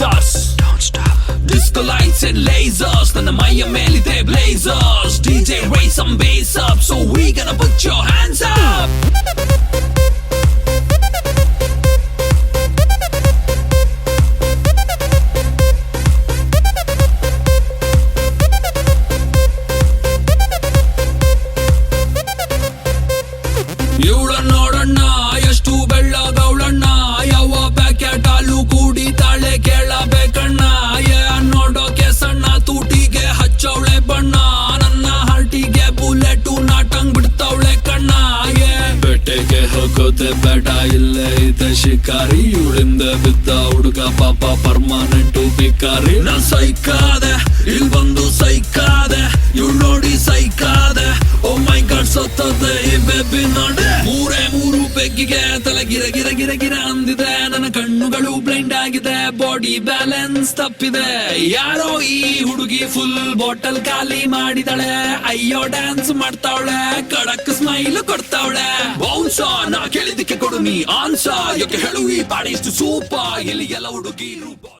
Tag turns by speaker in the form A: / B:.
A: stars. Disco lights and lasers, ನನ್ನ ಮೈಯ ಮೇಲಿದೆ blazers. DJ raise some bass up, so we gonna put your hands up. ಇವಳ ನೋಡಣ್ಣ ಎಷ್ಟು ಬೆಳ್ಳಗವಳಣ್ಣ, ಯಾವ ಪ್ಯಾಕೆಟ್ ಹಾಲು ಕುಡಿತಾಳೆ ಕೇಳಬೇಕಣ್ಣ. ನೋಡೋಕೆ ಸಣ್ಣ ತೂಟಿಗೆ ಹಚ್ಚವಳೆ ಬಣ್ಣ, ನನ್ನ ಹಾರ್ಟಿಗೆ ಬುಲೆಟು ನಾಟಂಗ್ ಬಿಡ್ತಾವಳೆ ಕಣ್ಣ. ಬೆಟ್ಟೆಗೆ ಹೋಗೋದೆ ಬೇಡ, ಇಲ್ಲೇ ಇದೆ ಶಿಕಾರಿ. ಇವಳಿಂದ ಬಿದ್ದ ಹುಡುಗ ಪಾಪ ಪರ್ಮನೆಂಟು ಬಿಕಾರಿ. ನಾ ಸೈಕಾದೆ, ಇಲ್ ಬಂದು ಸೈಕಾದೆ, ಇವಳು ನೋಡಿ ಸೈಕಾದೆ. ಓ ಮೈ ಗಾಡ್ ಸತ್ತದೆ ಈ ಬೇಬಿ ನೋಡೆ. ಮೂರು ಬೆಗ್ಗಿಗೆ ತಲೆ ಗಿರ ಗಿರ ಗಿರ ಗಿರ ಅಂದಿದೆ, ನನ್ನ ಕಣ್ಣುಗಳು ಬ್ಲೈಂಡ್ ಆಗಿದೆ, ಬಾಡಿ ಬ್ಯಾಲೆನ್ಸ್ ತಪ್ಪಿದೆ. ಯಾರೋ ಈ ಹುಡುಗಿ ಫುಲ್ ಬಾಟಲ್ ಖಾಲಿ ಮಾಡಿದಳೆ, ಅಯ್ಯೋ ಡ್ಯಾನ್ಸ್ ಮಾಡ್ತಾವಳೆ, ಕಡಕ್ ಸ್ಮೈಲ್ ಕೊಡ್ತಾವಳೆ. ಬೌನ್ಸ ನಾ ಕೇಳಿದಕ್ಕೆ ಕೊಡು ನೀ ಆನ್ಸ, ಯಾಕೆ ಹೇಳು ಈ ಬಾಡಿ ಇಷ್ಟು ಸೂಪ, ಇಲ್ಲಿ ಎಲ್ಲ ಹುಡುಗಿ ರೂಪ.